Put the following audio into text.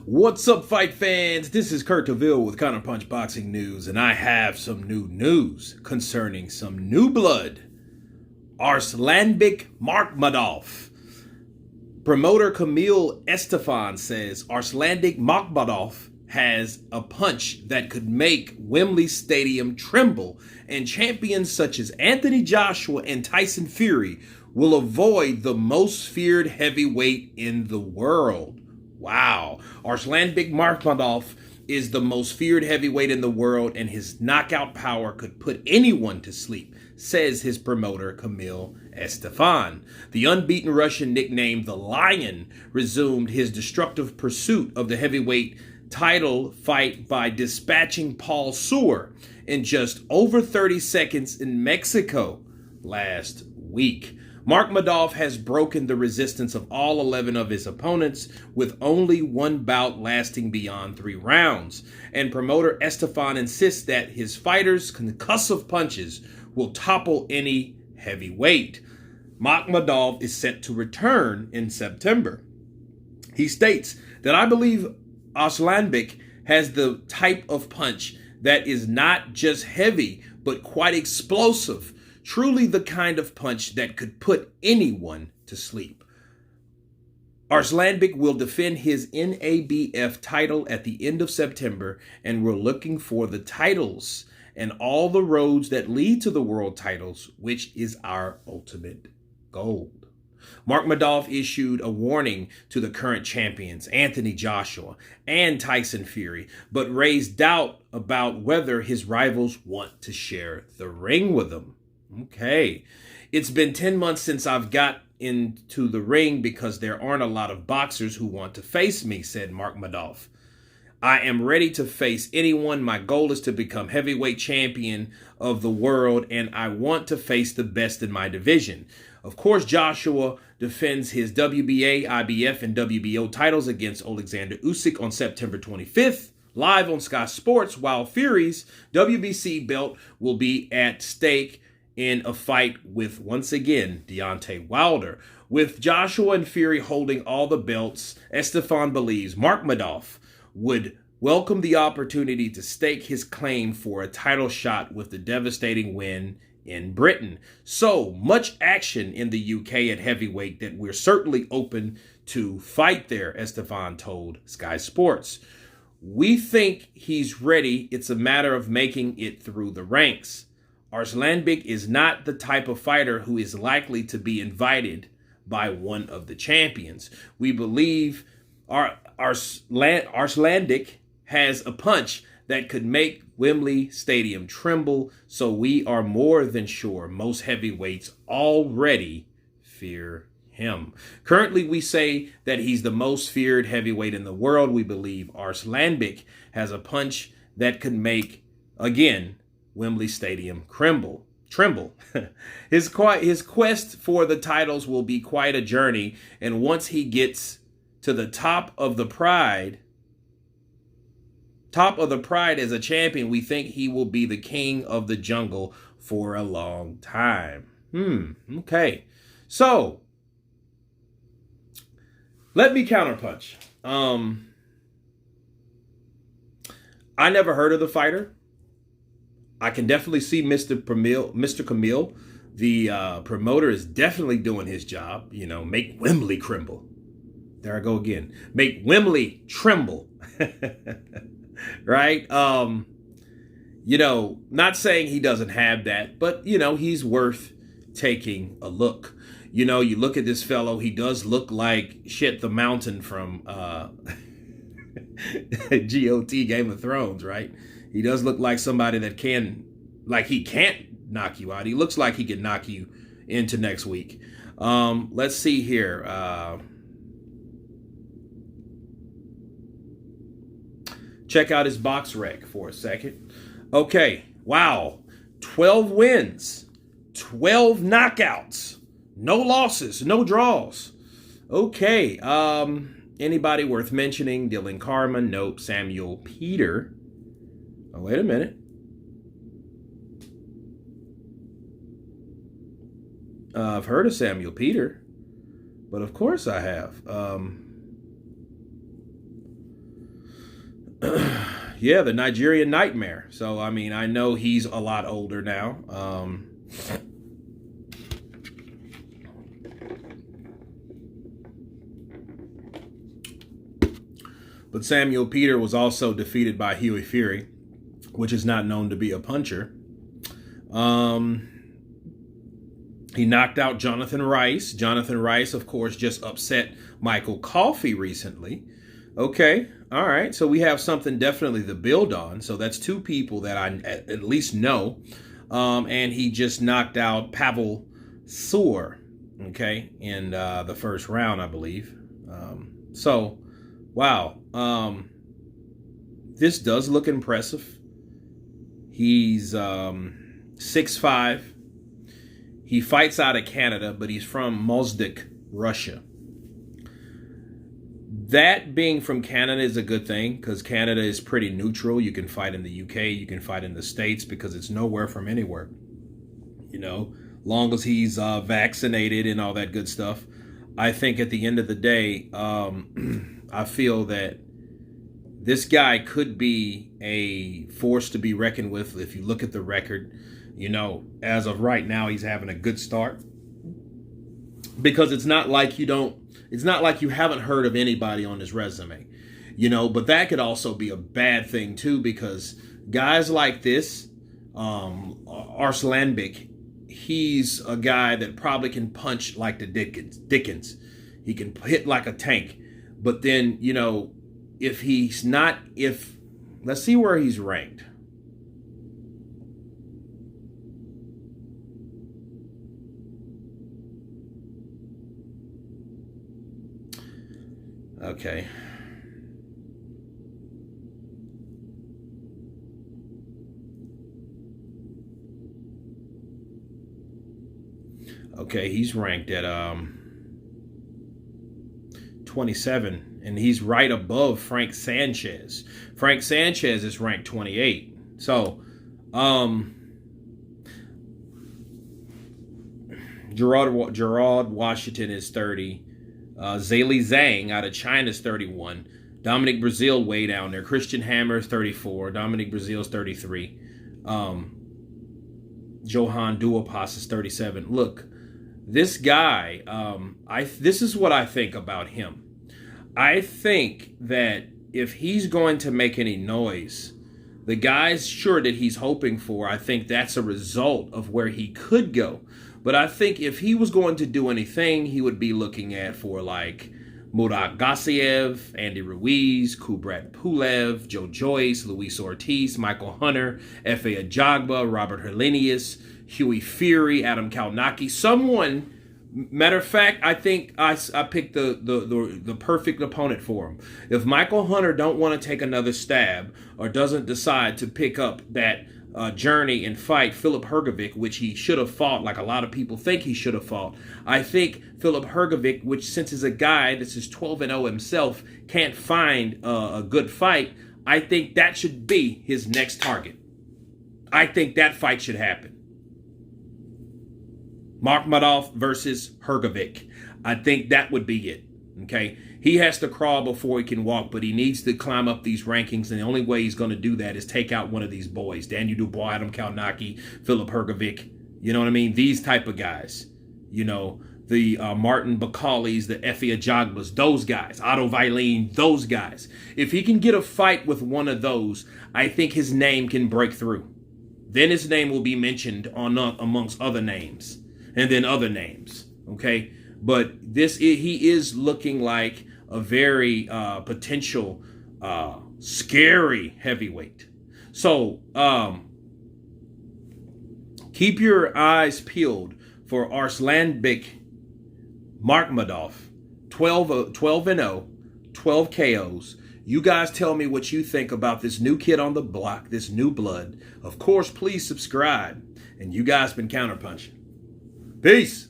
What's up, fight fans? This is Kurt DeVille with Counterpunch Boxing News, and I have some new news concerning some new blood. Arslanbek Makhmudov. Promoter Camille Estefan says Arslanbek Makhmudov has a punch that could make Wembley Stadium tremble, and champions such as Anthony Joshua and Tyson Fury will avoid the most feared heavyweight in the world. Wow. Arslanbek Makhmudov is the most feared heavyweight in the world, and his knockout power could put anyone to sleep, says his promoter Camille Estefan. The unbeaten Russian, nicknamed the Lion, resumed his destructive pursuit of the heavyweight title fight by dispatching Paul Sewer in just over 30 seconds in Mexico last week. Makhmudov has broken the resistance of all 11 of his opponents, with only one bout lasting beyond 3 rounds. And promoter Estefan insists that his fighters' concussive punches will topple any heavyweight. Makhmudov is set to return in September. He states that I believe Arslanbek has the type of punch that is not just heavy, but quite explosive. Truly the kind of punch that could put anyone to sleep. Arslanbek will defend his NABF title at the end of September, and we're looking for the titles and all the roads that lead to the world titles, which is our ultimate goal. Makhmudov issued a warning to the current champions, Anthony Joshua and Tyson Fury, but raised doubt about whether his rivals want to share the ring with him. Okay, it's been 10 months since I've got into the ring because there aren't a lot of boxers who want to face me, said Makhmudov. I am ready to face anyone. My goal is to become heavyweight champion of the world, and I want to face the best in my division. Of course, Joshua defends his WBA, IBF, and WBO titles against Alexander Usyk on September 25th, live on Sky Sports, while Fury's WBC belt will be at stake in a fight with, once again, Deontay Wilder. With Joshua and Fury holding all the belts, Estefan believes Makhmudov would welcome the opportunity to stake his claim for a title shot with the devastating win in Britain. So much action in the UK at heavyweight that we're certainly open to fight there, Estefan told Sky Sports. We think he's ready. It's a matter of making it through the ranks. Arslanbek is not the type of fighter who is likely to be invited by one of the champions. We believe Arslanbek has a punch that could make Wembley Stadium tremble, so we are more than sure most heavyweights already fear him. Currently, we say that he's the most feared heavyweight in the world. We believe Arslanbek has a punch that could make, again, Wembley Stadium tremble. His quest for the titles will be quite a journey, and once he gets to the top of the pride as a champion, we think he will be the king of the jungle for a long time. Okay. So, let me counterpunch. I never heard of the fighter. I can definitely see Mr. Camille, the promoter, is definitely doing his job. You know, make Wembley tremble. There I go again. Make Wembley tremble. Right? You know, not saying he doesn't have that, but, you know, he's worth taking a look. You know, you look at this fellow, he does look like Shit the Mountain from GOT, Game of Thrones, right? He does look like somebody that he can't knock you out. He looks like he can knock you into next week. Let's see here. Check out his box rec for a second. Okay, wow. 12 wins, 12 knockouts, no losses, no draws. Okay, anybody worth mentioning? Dylan Carmen? Nope. Samuel Peter? Oh, wait a minute. I've heard of Samuel Peter, but of course I have. Yeah, the Nigerian Nightmare. So, I mean, I know he's a lot older now. But Samuel Peter was also defeated by Huey Fury, which is not known to be a puncher. He knocked out Jonathan Rice. Jonathan Rice, of course, just upset Michael Coffey recently. Okay, all right. So we have something definitely to build on. So that's two people that I at least know. And he just knocked out Pavel Suhr, okay, in the first round, I believe. So, wow. This does look impressive. He's 6'5". He fights out of Canada, but he's from Mozdok, Russia. That being from Canada is a good thing because Canada is pretty neutral. You can fight in the UK, you can fight in the States because it's nowhere from anywhere. You know, long as he's vaccinated and all that good stuff. I think at the end of the day, I feel that this guy could be a force to be reckoned with if you look at the record. You know, as of right now, he's having a good start because it's not like you haven't heard of anybody on his resume, you know, but that could also be a bad thing too, because guys like this, Arslanbek, he's a guy that probably can punch like the Dickens. He can hit like a tank, but then, you know, let's see where he's ranked. Okay. Okay, he's ranked at 27, and he's right above Frank Sanchez. Frank Sanchez is ranked 28. So, Gerard Washington is 30. Zhali Zhang out of China is 31. Dominic Brazil way down there. Christian Hammer is 34. Dominic Brazil is 33. Johan Duopas is 37. Look, this guy, this is what I think about him. I think that if he's going to make any noise, the guys sure that he's hoping for, I think that's a result of where he could go. But I think if he was going to do anything, he would be looking at for like Murat Gassiev, Andy Ruiz, Kubrat Pulev, Joe Joyce, Luis Ortiz, Michael Hunter, Efe Ajagba, Robert Helenius, Huey Fury, Adam Kalnacki. Someone, matter of fact, I think I picked the perfect opponent for him. If Michael Hunter don't want to take another stab or doesn't decide to pick up that journey and fight Filip Hrgovic, which he should have fought, like a lot of people think he should have fought. I think Filip Hrgovic, which since is a guy that's just 12-0 himself, can't find a good fight. I think that should be his next target. I think that fight should happen. Makhmudov versus Hrgovic. I think that would be it. Okay, he has to crawl before he can walk, but he needs to climb up these rankings, and the only way he's going to do that is take out one of these boys: Daniel Dubois, Adam Kalnacki, Filip Hrgovic. You know what I mean? These type of guys. You know, the Martin Bakalis, the Efe Ajagbas, those guys, Otto Vailin, those guys. If he can get a fight with one of those, I think his name can break through. Then his name will be mentioned on amongst other names, and then other names. Okay. But he is looking like a very potential scary heavyweight. So keep your eyes peeled for Arslanbek Makhmudov, 12-0, 12 KOs. You guys tell me what you think about this new kid on the block, this new blood. Of course, please subscribe. And you guys been counterpunching. Peace.